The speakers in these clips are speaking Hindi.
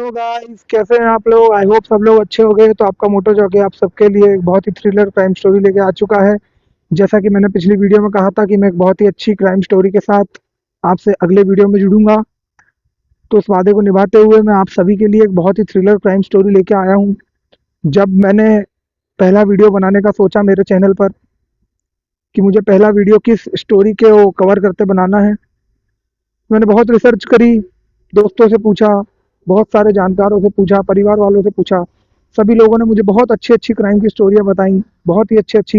हेलो गाइस, कैसे हैं आप लोग। आई होप सब लोग अच्छे हो गए। तो आपका मोटो जॉकी आप सबके लिए एक बहुत ही थ्रिलर क्राइम स्टोरी लेके आ चुका है। जैसा कि मैंने पिछली वीडियो में कहा था कि मैं एक बहुत ही अच्छी क्राइम स्टोरी के साथ आपसे अगले वीडियो में जुड़ूंगा। तो उस वादे को निभाते हुए मैं आप सभी के लिए एक बहुत ही थ्रिलर क्राइम स्टोरी लेके आया हूँ। जब मैंने पहला वीडियो बनाने का सोचा मेरे चैनल पर कि मुझे पहला वीडियो किस स्टोरी के वो कवर करते बनाना है, मैंने बहुत रिसर्च करी, दोस्तों से पूछा, बहुत सारे जानकारों से पूछा, परिवार वालों से पूछा। सभी लोगों ने मुझे बहुत अच्छी अच्छी क्राइम की स्टोरियाँ बताई, बहुत ही अच्छी अच्छी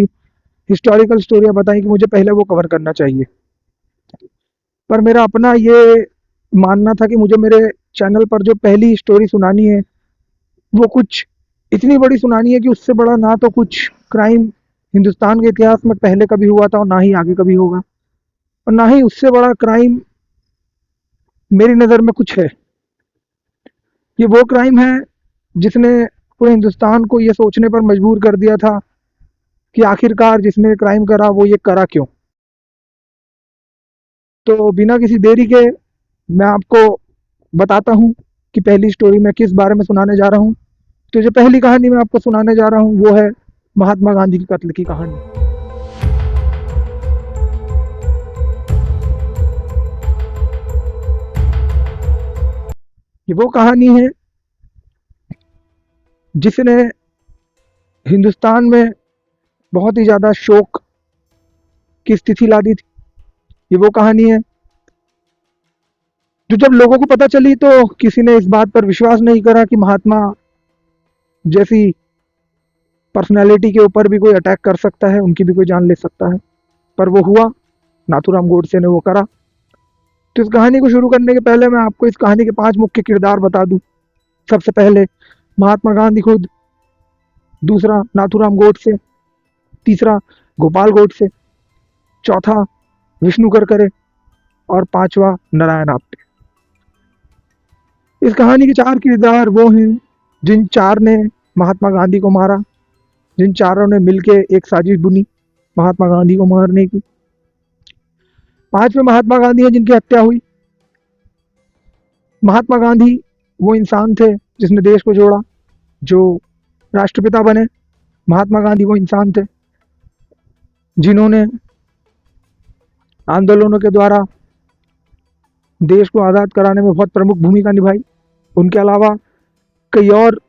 हिस्टोरिकल स्टोरियाँ बताई कि मुझे पहले वो कवर करना चाहिए। पर मेरा अपना ये मानना था कि मुझे मेरे चैनल पर जो पहली स्टोरी सुनानी है वो कुछ इतनी बड़ी सुनानी है कि उससे बड़ा ना तो कुछ क्राइम हिंदुस्तान के इतिहास में पहले कभी हुआ था और ना ही आगे कभी होगा, और ना ही उससे बड़ा क्राइम मेरी नज़र में कुछ है। ये वो क्राइम है जिसने पूरे हिंदुस्तान को ये सोचने पर मजबूर कर दिया था कि आखिरकार जिसने क्राइम करा वो ये करा क्यों। तो बिना किसी देरी के मैं आपको बताता हूँ कि पहली स्टोरी मैं किस बारे में सुनाने जा रहा हूँ। तो जो पहली कहानी मैं आपको सुनाने जा रहा हूँ वो है महात्मा गांधी की कत्ल की कहानी। ये वो कहानी है जिसने हिंदुस्तान में बहुत ही ज़्यादा शोक की स्थिति ला दी थी। ये वो कहानी है जो जब लोगों को पता चली तो किसी ने इस बात पर विश्वास नहीं करा कि महात्मा जैसी पर्सनैलिटी के ऊपर भी कोई अटैक कर सकता है, उनकी भी कोई जान ले सकता है। पर वो हुआ, नाथूराम गोडसे ने वो करा। तो इस कहानी को शुरू करने के पहले मैं आपको इस कहानी के 5 मुख्य किरदार बता दूं। सबसे पहले महात्मा गांधी खुद, दूसरा नाथूराम गोडसे, तीसरा गोपाल गोडसे, चौथा विष्णु करकरे और पांचवा नारायण आप्टे। इस कहानी के 4 किरदार वो हैं जिन 4 ने महात्मा गांधी को मारा, जिन चारों ने मिलकर एक साजिश बुनी महात्मा गांधी को मारने की। 5वें महात्मा गांधी हैं जिनकी हत्या हुई। महात्मा गांधी वो इंसान थे जिसने देश को जोड़ा, जो राष्ट्रपिता बने। महात्मा गांधी वो इंसान थे जिन्होंने आंदोलनों के द्वारा देश को आज़ाद कराने में बहुत प्रमुख भूमिका निभाई। उनके अलावा कई और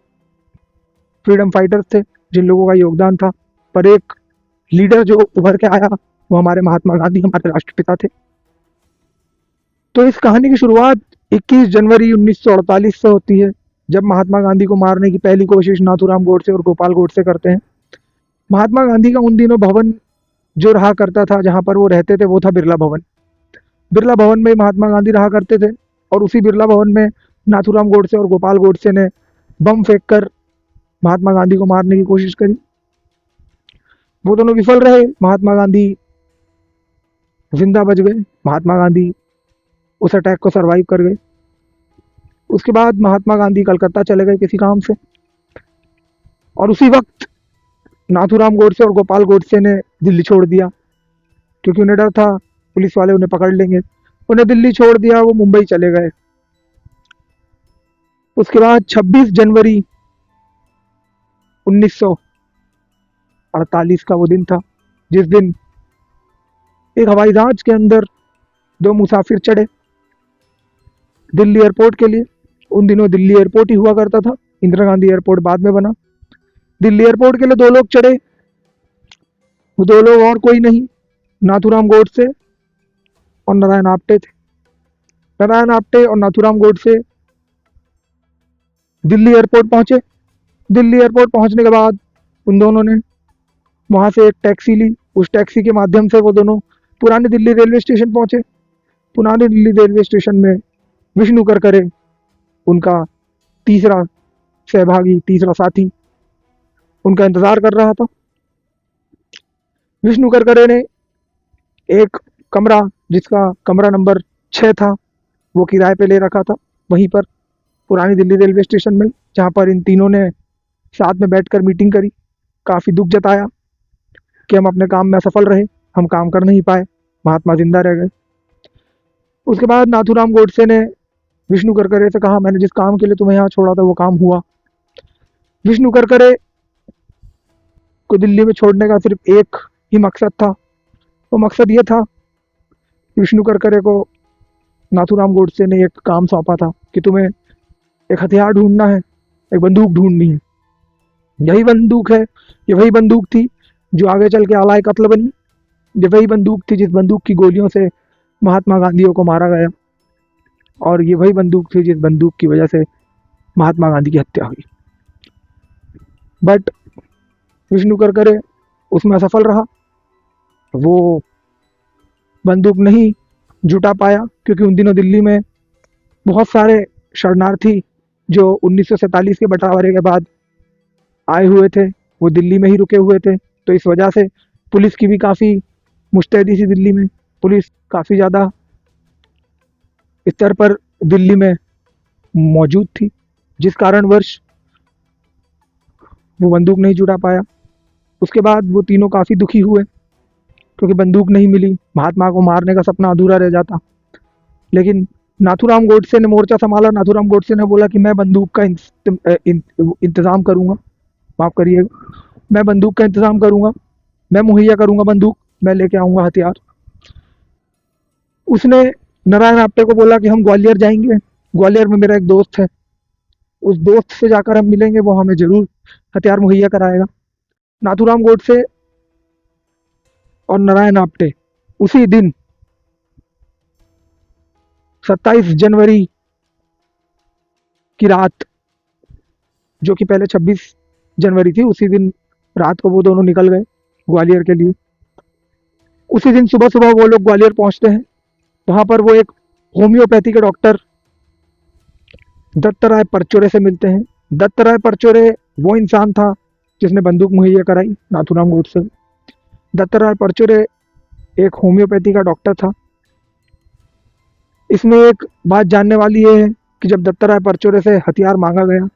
फ्रीडम फाइटर्स थे जिन लोगों का योगदान था, पर एक लीडर जो उभर के आया वो हमारे महात्मा गांधी, हमारे राष्ट्रपिता थे। तो इस कहानी की शुरुआत 21 जनवरी 1948 से होती है, जब महात्मा गांधी को मारने की पहली कोशिश नाथूराम गोडसे और गोपाल गोडसे करते हैं। महात्मा गांधी का उन दिनों भवन जो रहा करता था, जहां पर वो रहते थे, वो था बिरला भवन। बिरला भवन में महात्मा गांधी रहा करते थे और उसी बिरला भवन में नाथूराम गोडसे और गोपाल गोडसे ने बम फेंक कर महात्मा गांधी को मारने की कोशिश करी। वो दोनों विफल रहे। महात्मा गांधी जिंदा बच गए। महात्मा गांधी उस अटैक को सरवाइव कर गए। उसके बाद महात्मा गांधी कलकत्ता चले गए किसी काम से, और उसी वक्त नाथूराम गोडसे और गोपाल गोडसे ने दिल्ली छोड़ दिया, क्योंकि उन्हें डर था पुलिस वाले उन्हें पकड़ लेंगे। उन्हें दिल्ली छोड़ दिया, वो मुंबई चले गए। उसके बाद 26 जनवरी 1948 का वो दिन था जिस दिन एक हवाई जहाज के अंदर 2 मुसाफिर चढ़े दिल्ली एयरपोर्ट के लिए। उन दिनों दिल्ली एयरपोर्ट ही हुआ करता था, इंदिरा गांधी एयरपोर्ट बाद में बना। दिल्ली एयरपोर्ट के लिए 2 लोग चढ़े। वो 2 लोग और कोई नहीं, नाथूराम गोडसे और नारायण आप्टे थे। नारायण आप्टे और नाथूराम गोडसे दिल्ली एयरपोर्ट पहुंचे। दिल्ली एयरपोर्ट पहुंचने के बाद उन दोनों ने वहां से एक टैक्सी ली। उस टैक्सी के माध्यम से वो दोनों पुराने दिल्ली रेलवे स्टेशन पहुंचे। पुराने दिल्ली रेलवे स्टेशन में विष्णु करकरे, उनका तीसरा सहभागी, तीसरा साथी, उनका इंतजार कर रहा था। विष्णु करकरे ने एक कमरा, जिसका कमरा नंबर 6 था, वो किराए पे ले रखा था वहीं पर पुरानी दिल्ली रेलवे स्टेशन में, जहाँ पर इन तीनों ने साथ में बैठकर मीटिंग करी। काफ़ी दुख जताया कि हम अपने काम में असफल रहे, हम काम कर नहीं पाए, महात्मा जिंदा रह गए। उसके बाद नाथूराम गोडसे ने विष्णु करकरे से कहा, मैंने जिस काम के लिए तुम्हें यहाँ छोड़ा था वो काम हुआ। विष्णु करकरे को दिल्ली में छोड़ने का सिर्फ एक ही मकसद था। वो मकसद ये था, विष्णु करकरे को नाथूराम गोडसे ने एक काम सौंपा था कि तुम्हें एक हथियार ढूंढना है, एक बंदूक ढूंढनी है। यही बंदूक है, ये वही बंदूक थी जो आगे चल के आलाए कत्ल बनी। ये वही बंदूक थी जिस बंदूक की गोलियों से महात्मा गांधियों को मारा गया, और ये वही बंदूक थी जिस बंदूक की वजह से महात्मा गांधी की हत्या हुई। बट विष्णु करकरे उसमें असफल रहा। वो बंदूक नहीं जुटा पाया, क्योंकि उन दिनों दिल्ली में बहुत सारे शरणार्थी जो 1947 के बंटवारे के बाद आए हुए थे, वो दिल्ली में ही रुके हुए थे। तो इस वजह से पुलिस की भी काफ़ी मुस्तैदी थी दिल्ली में। पुलिस काफ़ी ज़्यादा स्तर पर दिल्ली में मौजूद थी, जिस कारणवश वो बंदूक नहीं जुटा पाया। उसके बाद वो तीनों काफ़ी दुखी हुए, क्योंकि बंदूक नहीं मिली, महात्मा को मारने का सपना अधूरा रह जाता। लेकिन नाथूराम गोडसे ने मोर्चा संभाला। नाथूराम गोडसे ने बोला कि मैं बंदूक का इंतज़ाम करूँगा, माफ़ करिएगा, मैं बंदूक का इंतज़ाम करूँगा, मैं मुहैया करूँगा बंदूक, मैं लेके आऊँगा हथियार। उसने नारायण आप्टे को बोला कि हम ग्वालियर जाएंगे, ग्वालियर में मेरा एक दोस्त है, उस दोस्त से जाकर हम मिलेंगे, वो हमें ज़रूर हथियार मुहैया कराएगा। नाथूराम गोडसे और नारायण आप्टे उसी दिन 27 जनवरी की रात, जो कि पहले 26 जनवरी थी, उसी दिन रात को वो दोनों निकल गए ग्वालियर के लिए। उसी दिन सुबह सुबह वो लोग ग्वालियर पहुंचते हैं। वहां पर वो एक होम्योपैथी के डॉक्टर दत्त राय परचुरे से मिलते हैं। दत्त राय परचुरे वो इंसान था जिसने बंदूक मुहैया कराई नाथूराम गोडसे। दत्त राय परचुरे एक होम्योपैथी का डॉक्टर था। इसमें एक बात जानने वाली ये है कि जब दत्त राय परचुरे से हथियार मांगा गया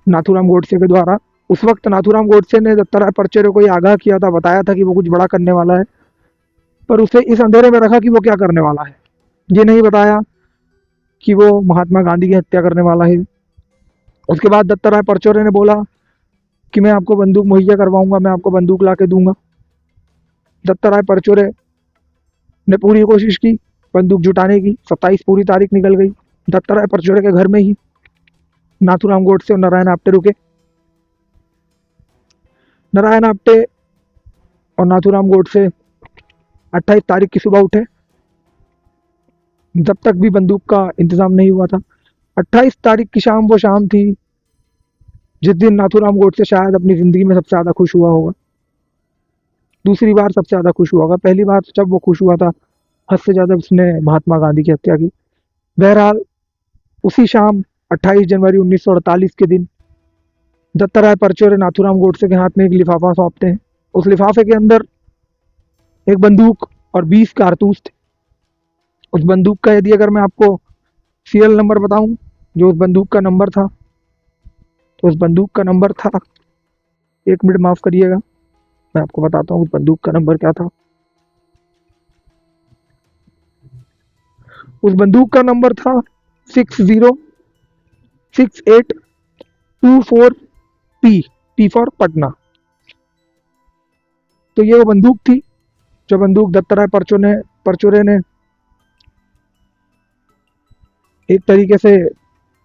नाथूराम गोडसे के द्वारा, उस वक्त नाथूराम गोडसे ने दत्त राय परचुरे को ये आगाह किया था, बताया था कि वो कुछ बड़ा करने वाला है, पर उसे इस अंधेरे में रखा कि वो क्या करने वाला है। ये नहीं बताया कि वो महात्मा गांधी की हत्या करने वाला है। उसके बाद दत्त राय परचुरे ने बोला कि मैं आपको बंदूक मुहैया करवाऊंगा, मैं आपको बंदूक ला के दूंगा। दत्त राय परचुरे ने पूरी कोशिश की बंदूक जुटाने की। 27 पूरी तारीख निकल गई। दत्त राय परचुरे के घर में ही नाथूराम गोडसे और नारायण आप्टे रुके। नारायण आप्टे और नाथूराम गोडसे 28 तारीख की सुबह उठे, जब तक भी बंदूक का इंतजाम नहीं हुआ था। 28 तारीख की शाम वो शाम थी जिस दिन नाथूराम गोडसे शायद अपनी ज़िंदगी में सबसे ज़्यादा खुश हुआ होगा। दूसरी बार सबसे ज़्यादा खुश हुआ होगा। पहली बार जब वो खुश हुआ था, हद से ज़्यादा उसने महात्मा गांधी की हत्या की। बहरहाल उसी शाम 28 जनवरी 1948 के दिन दत्त राय परचुरे नाथूराम गोडसे के हाथ में एक लिफाफा सौंपते हैं। उस लिफाफे के अंदर एक बंदूक और 20 कारतूस थे। उस बंदूक का यदि अगर मैं आपको सीरियल नंबर बताऊं, जो उस बंदूक का नंबर था, तो उस बंदूक का नंबर था, 1 मिनट माफ़ करिएगा, मैं आपको बताता हूँ उस बंदूक का नंबर क्या था। उस बंदूक का नंबर था 606824P, P फॉर पटना। तो ये वो बंदूक थी जो बंदूक दत्त राय परचुरे ने एक तरीके से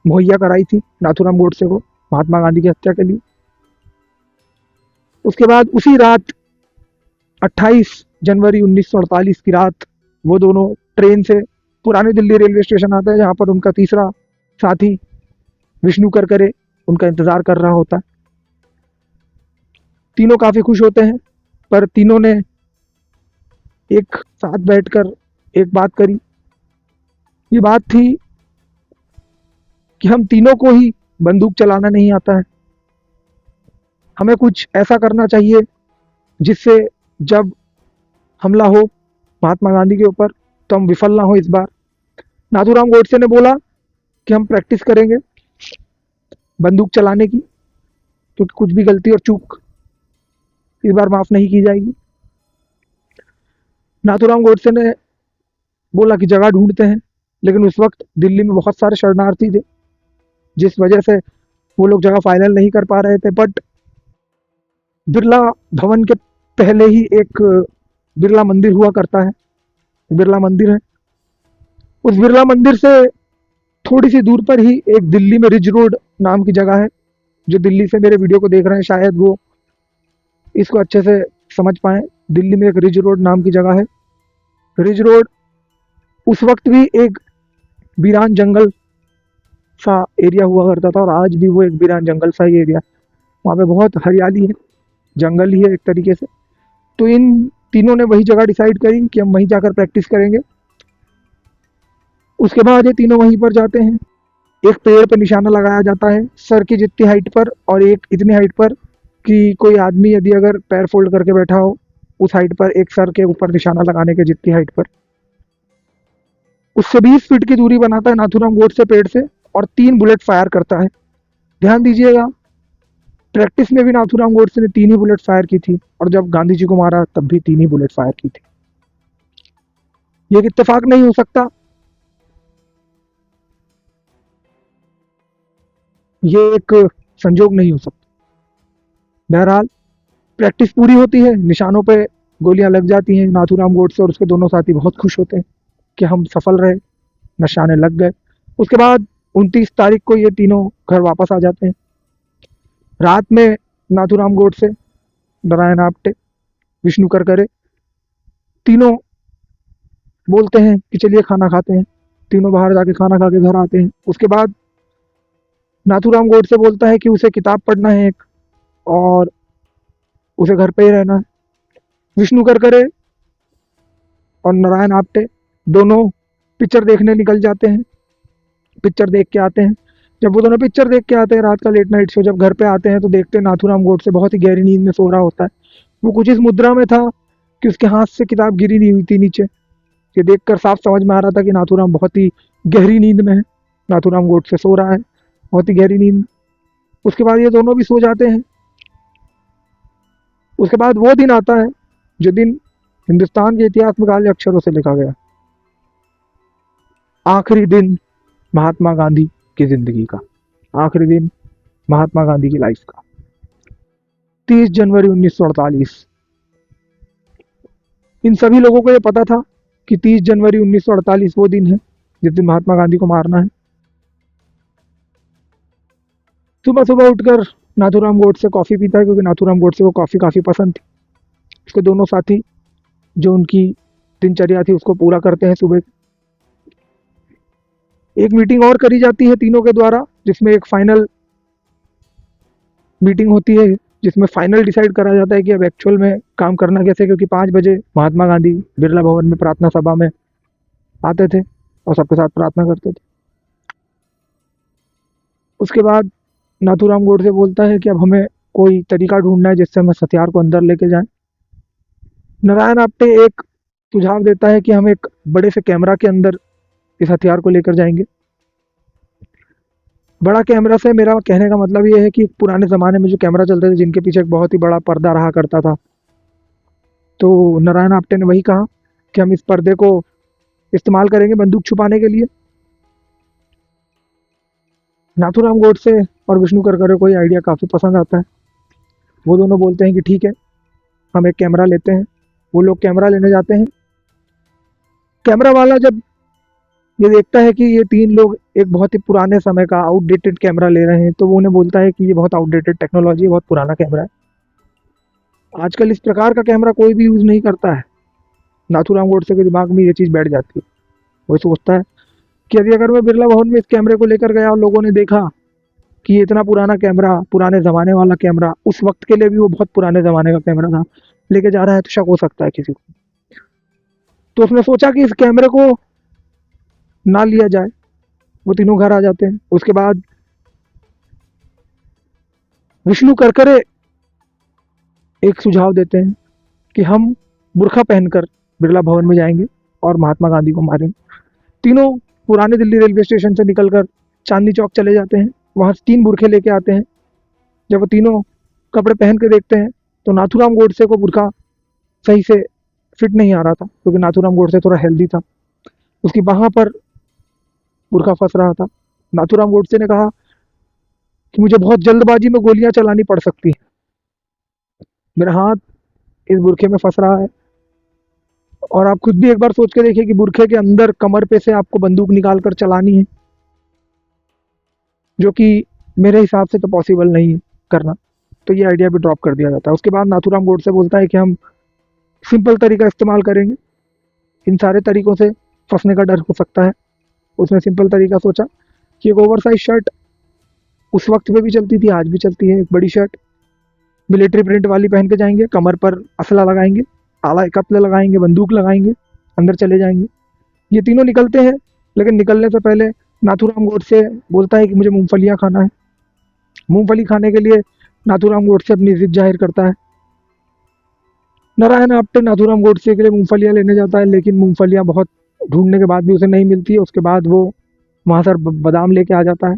मुहैया कराई थी नाथूराम गोडसे को महात्मा गांधी की हत्या के लिए। उसके बाद उसी रात 28 जनवरी 1948 की रात वो दोनों ट्रेन से पुरानी दिल्ली रेलवे स्टेशन आता है, जहाँ पर उनका तीसरा साथी विष्णु करकरे उनका इंतजार कर रहा होता है। तीनों काफी खुश होते हैं, पर तीनों ने एक साथ बैठकर एक बात करी। ये बात थी कि हम तीनों को ही बंदूक चलाना नहीं आता है, हमें कुछ ऐसा करना चाहिए जिससे जब हमला हो महात्मा गांधी के ऊपर तो हम विफल ना हो इस बार। नाथूराम गोडसे ने बोला कि हम प्रैक्टिस करेंगे बंदूक चलाने की, क्योंकि कुछ भी गलती और चूक इस बार माफ नहीं की जाएगी। नाथूराम गोडसे ने बोला कि जगह ढूंढते हैं, लेकिन उस वक्त दिल्ली में बहुत सारे शरणार्थी थे, जिस वजह से वो लोग जगह फाइनल नहीं कर पा रहे थे। बट बिरला भवन के पहले ही एक बिरला मंदिर हुआ करता है, बिरला मंदिर है। उस बिरला मंदिर से थोड़ी सी दूर पर ही एक दिल्ली में रिज रोड नाम की जगह है। जो दिल्ली से मेरे वीडियो को देख रहे हैं शायद वो इसको अच्छे से समझ पाए। दिल्ली में एक रिज रोड नाम की जगह है। रिज रोड उस वक्त भी एक वीरान जंगल सा एरिया हुआ करता था, और आज भी वो एक वीरान जंगल सा ही एरिया। वहाँ पे बहुत हरियाली है, जंगल ही है एक तरीके से। तो इन तीनों ने वही जगह डिसाइड करी कि हम वहीं जाकर प्रैक्टिस करेंगे। उसके बाद ये तीनों वहीं पर जाते हैं। एक पेड़ पर निशाना लगाया जाता है सर की जितनी हाइट पर, और एक इतनी हाइट पर कि कोई आदमी यदि अगर पैर फोल्ड करके बैठा हो उस हाइट पर, एक सर के ऊपर निशाना लगाने के जितनी हाइट पर, उससे 20 फीट की दूरी बनाता है नाथूराम गोडसे पेड़ से, और 3 बुलेट फायर करता है। ध्यान दीजिएगा, प्रैक्टिस में भी नाथूराम गोडसे ने 3 ही बुलेट फायर की थी, और जब गांधी जी को मारा तब भी 3 ही बुलेट फायर की थी। ये एक इत्तेफाक नहीं हो सकता, ये एक संजोग नहीं हो सकता। बहरहाल प्रैक्टिस पूरी होती है, निशानों पे गोलियां लग जाती हैं। नाथूराम गोडसे और उसके दोनों साथी बहुत खुश होते हैं कि हम सफल रहे, निशाने लग गए। उसके बाद 29 तारीख को ये तीनों घर वापस आ जाते हैं। रात में नाथूराम गोडसे, नारायण आप्टे, विष्णु करकरे तीनों बोलते हैं कि चलिए खाना खाते हैं। तीनों बाहर जाके खाना खा के घर आते हैं। उसके बाद नाथूराम गोडसे बोलता है कि उसे किताब पढ़ना है एक, और उसे घर पे ही रहना है। विष्णु करकरे और नारायण आप्टे दोनों पिक्चर देखने निकल जाते हैं, पिक्चर देख के आते हैं। जब वो दोनों पिक्चर देख के आते हैं, रात का लेट नाइट शो, जब घर पे आते हैं तो देखते हैं नाथूराम गोडसे बहुत ही गहरी नींद में सो रहा होता है। वो कुछ इस मुद्रा में था कि उसके हाथ से किताब गिरी नहीं हुई थी नीचे। ये देखकर साफ समझ में आ रहा था कि नाथूराम बहुत ही गहरी नींद में है। नाथूराम गोडसे सो रहा है बहुत ही गहरी नींद में। उसके बाद ये दोनों भी सो जाते हैं। उसके बाद वो दिन आता है जो दिन हिंदुस्तान के इतिहास में काले अक्षरों से लिखा गया, आखिरी दिन महात्मा गांधी की जिंदगी का, आखिरी दिन महात्मा गांधी की लाइफ का, 30 जनवरी 1948। इन सभी लोगों को ये पता था कि 30 जनवरी 1948 वो दिन है जिस दिन महात्मा गांधी को मारना है। सुबह सुबह उठकर नाथूराम गोडसे कॉफ़ी पीता है, क्योंकि नाथूराम गोडसे को कॉफ़ी काफ़ी पसंद थी। उसके दोनों साथी जो उनकी दिनचर्या थी उसको पूरा करते हैं। सुबह एक मीटिंग और करी जाती है तीनों के द्वारा, जिसमें एक फाइनल मीटिंग होती है, जिसमें फाइनल डिसाइड करा जाता है कि अब एक्चुअल में काम करना कैसे। क्योंकि 5 बजे महात्मा गांधी बिरला भवन में प्रार्थना सभा में आते थे और सबके साथ प्रार्थना करते थे। उसके बाद नाथूराम गोडसे बोलता है कि अब हमें कोई तरीका ढूंढना है जिससे हम इस हथियार को अंदर लेके जाएं। नारायण आप्टे एक सुझाव देता है कि हम एक बड़े से कैमरा के अंदर इस हथियार को लेकर जाएंगे। बड़ा कैमरा से मेरा कहने का मतलब ये है कि पुराने ज़माने में जो कैमरा चलते थे जिनके पीछे एक बहुत ही बड़ा पर्दा रहा करता था, तो नारायण आप्टे ने वही कहा कि हम इस पर्दे को इस्तेमाल करेंगे बंदूक छुपाने के लिए। नाथूराम गोडसे और विष्णु करकरे को ये आइडिया काफ़ी पसंद आता है। वो दोनों बोलते हैं कि ठीक है, हम एक कैमरा लेते हैं। वो लोग कैमरा लेने जाते हैं। कैमरा वाला जब ये देखता है कि ये 3 लोग एक बहुत ही पुराने समय का आउटडेटेड कैमरा ले रहे हैं, तो वो उन्हें बोलता है कि ये बहुत आउटडेटेड टेक्नोलॉजी है, बहुत पुराना कैमरा है, आजकल इस प्रकार का कैमरा कोई भी यूज़ नहीं करता है। नाथूराम गोडसे के दिमाग में ये चीज़ बैठ जाती है। वो सोचता है कि यदि अगर मैं बिरला भवन में इस कैमरे को लेकर गया और लोगों ने देखा कि ये इतना पुराना कैमरा, पुराने ज़माने वाला कैमरा, उस वक्त के लिए भी वो बहुत पुराने ज़माने का कैमरा था, लेके जा रहा है, तो शक हो सकता है किसी को। तो उसने सोचा कि इस कैमरे को ना लिया जाए। वो तीनों घर आ जाते हैं। उसके बाद विष्णु करकरे एक सुझाव देते हैं कि हम बुर्खा पहनकर बिरला भवन में जाएंगे और महात्मा गांधी को मारेंगे। तीनों पुराने दिल्ली रेलवे स्टेशन से निकलकर चांदनी चौक चले जाते हैं। वहाँ से 3 बुरखे लेके आते हैं। जब वो तीनों कपड़े पहन के देखते हैं तो नाथूराम गोडसे को बुर्खा सही से फिट नहीं आ रहा था, क्योंकि नाथूराम गोडसे थोड़ा हेल्दी था। उसकी बाह पर बुरखा फंस रहा था। नाथूराम गोडसे ने कहा कि मुझे बहुत जल्दबाजी में गोलियां चलानी पड़ सकती है, मेरा हाथ इस बुरखे में फंस रहा है। और आप खुद भी एक बार सोच के देखिए कि बुरखे के अंदर कमर पे से आपको बंदूक निकाल कर चलानी है, जो कि मेरे हिसाब से तो पॉसिबल नहीं है करना। तो ये आइडिया भी ड्रॉप कर दिया जाता है। उसके बाद नाथूराम गोडसे बोलता है कि हम सिंपल तरीका इस्तेमाल करेंगे, इन सारे तरीकों से फंसने का डर हो सकता है। उसने सिंपल तरीका सोचा कि एक ओवर साइज शर्ट उस वक्त पे भी चलती थी, आज भी चलती है, एक बड़ी शर्ट मिलिट्री प्रिंट वाली पहन के जाएंगे, कमर पर असला लगाएंगे, आला कत्ल लगाएंगे, बंदूक लगाएंगे, अंदर चले जाएंगे। ये तीनों निकलते हैं, लेकिन निकलने से पहले नाथूराम गोडसे बोलता है कि मुझे मूंगफलियां खाना है। मूंगफली खाने के लिए नाथूराम गोडसे अपनी जिद जाहिर करता है। नारायण आप्टे नाथूराम गोडसे के लिए मूंगफलियां लेने जाता है, लेकिन मूंगफलियां बहुत ढूंढने के बाद भी उसे नहीं मिलती है। उसके बाद वो वहां से बादाम लेके आ जाता है।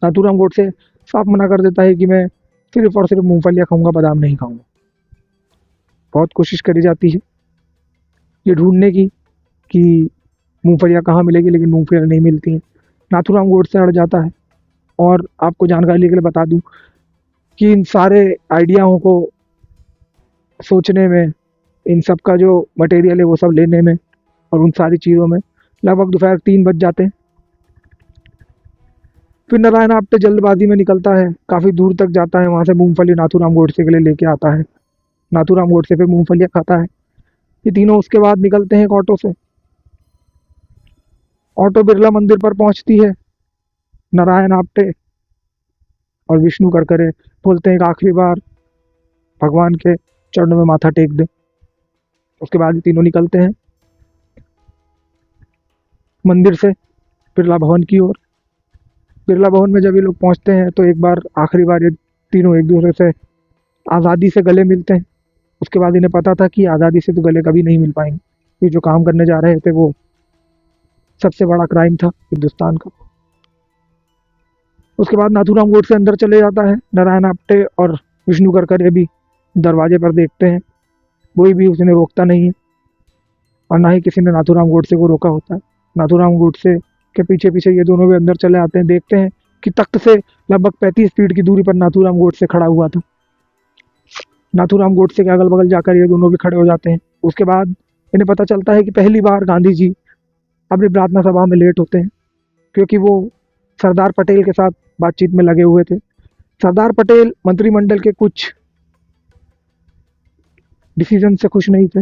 नाथूराम गोडसे साफ मना कर देता है कि मैं सिर्फ और सिर्फ मूंगफलियां खाऊंगा, बादाम नहीं खाऊंगा। बहुत कोशिश करी जाती है ये ढूंढने की कि मूंगफलियां कहाँ मिलेगी, लेकिन मूंगफलियां नहीं मिलती हैं। नाथूराम गोडसे अड़ जाता है। और आपको जानकारी के लिए बता दूं कि इन सारे आइडियाओं को सोचने में, इन सब का जो मटेरियल है वो सब लेने में और उन सारी चीज़ों में लगभग दोपहर 3 बज जाते हैं। फिर नारायण आप्टे जल्दबाजी में निकलता है, काफ़ी दूर तक जाता है, वहाँ से मूंगफली नाथूराम गोडसे के लिए लेके आता है। नाथूराम गोडसे फिर मूंगफलियाँ खाता है। ये तीनों उसके बाद निकलते हैं एक ऑटो से। ऑटो बिरला मंदिर पर पहुंचती है। नारायण आप्टे और विष्णु करकरे बोलते हैं एक आखिरी बार भगवान के चरणों में माथा टेक दे। उसके बाद ये तीनों निकलते हैं मंदिर से बिरला भवन की ओर। बिरला भवन में जब ये लोग पहुंचते हैं तो एक बार आखिरी बार ये तीनों एक दूसरे से आज़ादी से गले मिलते हैं। उसके बाद इन्हें पता था कि आज़ादी से तो गले कभी नहीं मिल पाएंगे, ये जो काम करने जा रहे थे वो सबसे बड़ा क्राइम था हिंदुस्तान का। उसके बाद नाथूराम गोडसे अंदर चले जाता है। नारायण आप्टे और विष्णु करकरे भी दरवाजे पर देखते हैं, कोई भी उसने रोकता नहीं है और ना ही किसी ने नाथूराम गोडसे को रोका होता है। नाथूराम गोडसे के पीछे पीछे ये दोनों भी अंदर चले आते हैं। देखते हैं कि तख्त से लगभग 35 फीट की दूरी पर नाथूराम गोडसे खड़ा हुआ था। नाथूराम गोडसे के अगल बगल जाकर ये दोनों भी खड़े हो जाते हैं। उसके बाद इन्हें पता चलता है कि पहली बार गांधी जी अपनी प्रार्थना सभा में लेट होते हैं, क्योंकि वो सरदार पटेल के साथ बातचीत में लगे हुए थे। सरदार पटेल मंत्रिमंडल के कुछ डिसीजन से खुश नहीं थे,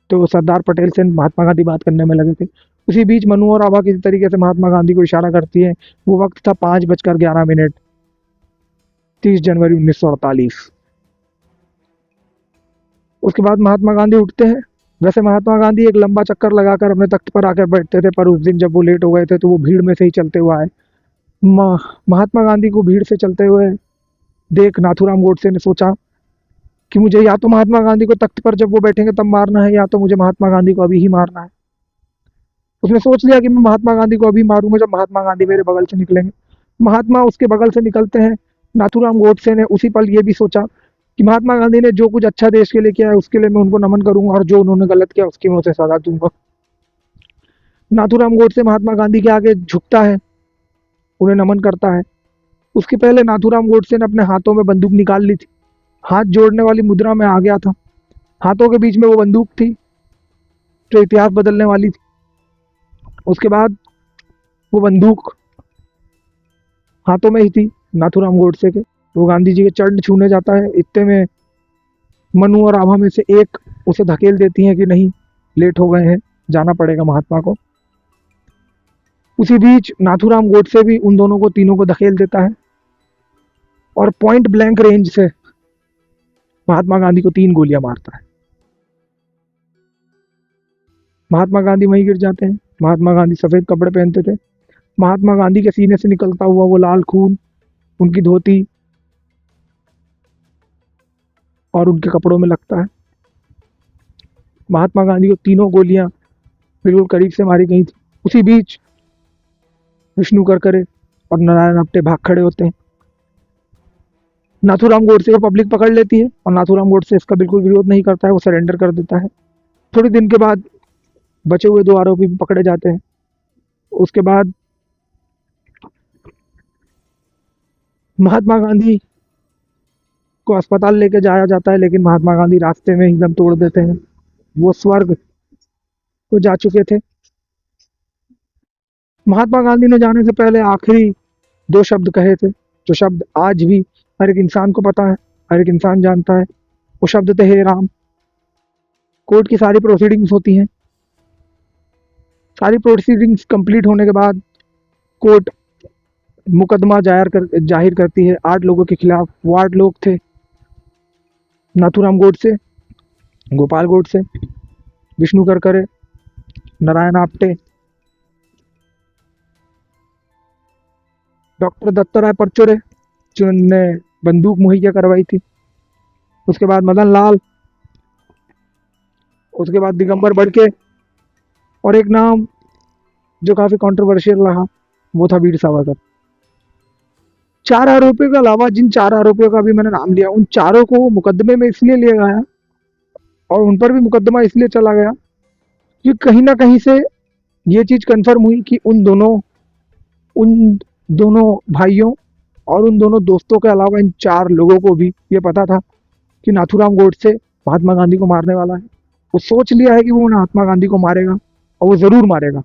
तो सरदार पटेल से महात्मा गांधी बात करने में लगे थे। उसी बीच मनु और आभा किसी तरीके से महात्मा गांधी को इशारा करती है। वो वक्त था 5:11 30 जनवरी 1948। उसके बाद महात्मा गांधी उठते हैं। वैसे महात्मा गांधी एक लंबा चक्कर लगाकर अपने तख्त पर आकर बैठते थे, पर उस दिन जब वो लेट हो गए थे तो वो भीड़ में से ही चलते हुए आए। महात्मा गांधी को भीड़ से चलते हुए देख नाथूराम गोडसे ने सोचा कि मुझे या तो महात्मा गांधी को तख्त पर जब वो बैठेंगे तब मारना है, या तो मुझे महात्मा गांधी को अभी ही मारना है। उसने सोच लिया कि मैं महात्मा गांधी को अभी मारूंगा जब महात्मा गांधी मेरे बगल से निकलेंगे। महात्मा उसके बगल से निकलते हैं। नाथूराम गोडसे ने उसी पल ये भी सोचा कि महात्मा गांधी ने जो कुछ अच्छा देश के लिए किया है उसके लिए मैं उनको नमन करूंगा, और जो उन्होंने गलत किया उसकी मैं उसे सजा दूंगा। नाथूराम गोडसे महात्मा गांधी के आगे झुकता है, उन्हें नमन करता है। उसके पहले नाथूराम गोडसे ने अपने हाथों में बंदूक निकाल ली थी, हाथ जोड़ने वाली मुद्रा में आ गया था। हाथों के बीच में वो बंदूक थी जो इतिहास बदलने वाली थी। उसके बाद वो बंदूक हाथों में ही थी नाथूराम गोडसे के। वो गांधी जी के चरण छूने जाता है। इतने में मनु और आभा में से एक उसे धकेल देती है कि नहीं, लेट हो गए हैं, जाना पड़ेगा महात्मा को। उसी बीच नाथूराम गोडसे भी उन दोनों को, तीनों को धकेल देता है और पॉइंट ब्लैंक रेंज से महात्मा गांधी को 3 गोलियां मारता है। महात्मा गांधी वहीं गिर जाते हैं। महात्मा गांधी सफेद कपड़े पहनते थे। महात्मा गांधी के सीने से निकलता हुआ वो लाल खून उनकी धोती और उनके कपड़ों में लगता है। महात्मा गांधी को 3 गोलियां बिल्कुल करीब से मारी गई थी। उसी बीच विष्णु करकरे और नारायण आप्टे भाग खड़े होते हैं। नाथूराम गोडसे को पब्लिक पकड़ लेती है और नाथूराम गोडसे इसका बिल्कुल विरोध नहीं करता है, वो सरेंडर कर देता है। थोड़ी दिन के बाद बचे हुए 2 आरोपी पकड़े जाते हैं। उसके बाद महात्मा गांधी को अस्पताल लेके जाया जाता है, लेकिन महात्मा गांधी रास्ते में ही दम तोड़ देते हैं। वो स्वर्ग को जा चुके थे। महात्मा गांधी ने जाने से पहले आखिरी दो शब्द कहे थे, जो शब्द आज भी हर एक इंसान को पता है, हर एक इंसान जानता है। वो शब्द थे, हे राम। कोर्ट की सारी प्रोसीडिंग्स होती हैं। सारी प्रोसीडिंग्स कंप्लीट होने के बाद कोर्ट मुकदमा जाहिर करती है 8 लोगों के खिलाफ। वो 8 लोग थे, नाथूराम गोडसे, गोपाल गोडसे, विष्णु करकरे, नारायण आप्टे, डॉक्टर दत्ताराय परचुरे जिन्होंने बंदूक मुहैया करवाई थी, उसके बाद मदन लाल, उसके बाद दिगंबर बड़के, और एक नाम जो काफी कंट्रोवर्शियल रहा वो था वीर सावरकर। 4 आरोपियों के अलावा जिन 4 आरोपियों का भी मैंने नाम लिया, उन चारों को मुकदमे में इसलिए लिया गया और उन पर भी मुकदमा इसलिए चला गया कि कहीं ना कहीं से ये चीज कंफर्म हुई कि उन दोनों भाइयों और उन दोनों दोस्तों के अलावा इन 4 लोगों को भी ये पता था कि नाथूराम गोडसे महात्मा गांधी को मारने वाला है। वो सोच लिया है कि वो महात्मा गांधी को मारेगा और वो जरूर मारेगा।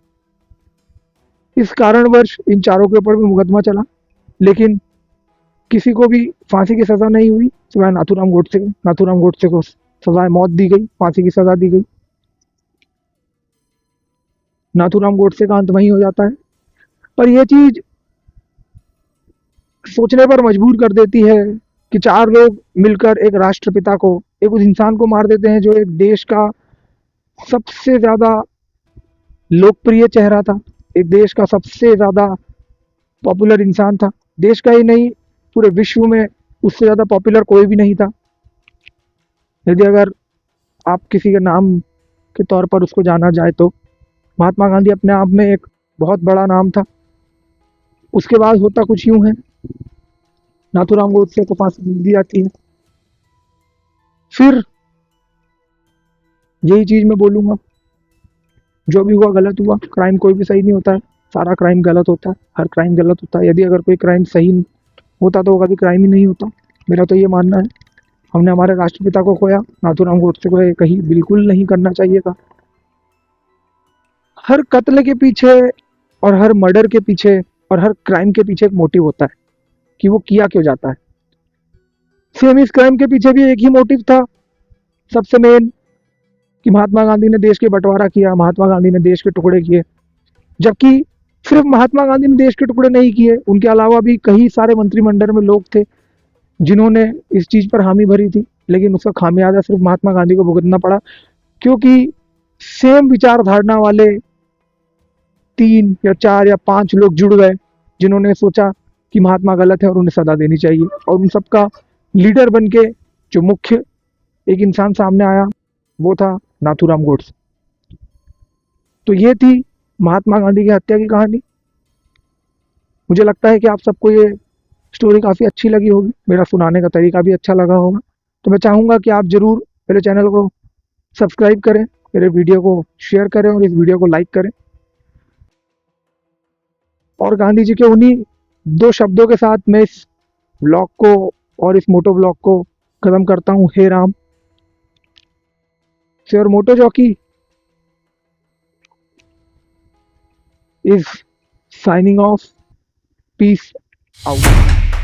इस कारणवश इन चारों के ऊपर भी मुकदमा चला, लेकिन किसी को भी फांसी की सजा नहीं हुई सिवाय नाथूराम गोडसे। नाथूराम गोडसे को सजाए मौत दी गई, फांसी की सजा दी गई। नाथूराम गोडसे का अंत वहीं हो जाता है। पर यह चीज सोचने पर मजबूर कर देती है कि 4 लोग मिलकर एक राष्ट्रपिता को, एक उस इंसान को मार देते हैं जो एक देश का सबसे ज्यादा लोकप्रिय चेहरा था, एक देश का सबसे ज्यादा पॉपुलर इंसान था। देश का ही नहीं, पूरे विश्व में उससे ज्यादा पॉपुलर कोई भी नहीं था। यदि अगर आप किसी के नाम के तौर पर उसको जाना जाए तो महात्मा गांधी अपने आप में एक बहुत बड़ा नाम था। उसके बाद होता कुछ यूं है, नाथूराम गोडसे को फांसी दी जाती है। फिर यही चीज मैं बोलूंगा, जो भी हुआ गलत हुआ। क्राइम कोई भी सही नहीं होता है, सारा क्राइम गलत होता है, हर क्राइम गलत होता है। यदि अगर कोई क्राइम सही होता तो वो कभी क्राइम ही नहीं होता। मेरा तो ये मानना है। हमने हमारे राष्ट्रपिता को खोया, नाथूराम गोडसे को कहीं बिल्कुल नहीं करना चाहिए था। हर कत्ल के पीछे और हर मर्डर के पीछे और हर क्राइम के पीछे एक मोटिव होता है कि वो किया क्यों जाता है। सेम इस क्राइम के पीछे भी एक ही मोटिव था, सबसे मेन, कि महात्मा गांधी ने देश के बंटवारा किया, महात्मा गांधी ने देश के टुकड़े किए। जबकि सिर्फ महात्मा गांधी ने देश के टुकड़े नहीं किए, उनके अलावा भी कई सारे मंत्रिमंडल में लोग थे जिन्होंने इस चीज पर हामी भरी थी, लेकिन उसका खामियाजा सिर्फ महात्मा गांधी को भुगतना पड़ा, क्योंकि सेम विचारधारणा वाले 3 या 4 या 5 लोग जुड़ गए जिन्होंने सोचा कि महात्मा गलत है और उन्हें सजा देनी चाहिए। और उन सबका लीडर बन के जो मुख्य एक इंसान सामने आया वो था नाथूराम गोडसे। तो ये थी महात्मा गांधी की हत्या की कहानी। मुझे लगता है कि आप सबको ये स्टोरी काफ़ी अच्छी लगी होगी, मेरा सुनाने का तरीका भी अच्छा लगा होगा। तो मैं चाहूँगा कि आप ज़रूर मेरे चैनल को सब्सक्राइब करें, मेरे वीडियो को शेयर करें और इस वीडियो को लाइक करें। और गांधी जी के उन्हीं 2 शब्दों के साथ मैं इस ब्लॉग को और इस मोटो ब्लॉग को खत्म करता हूँ। हे राम से और मोटो jockey is signing off. Peace out.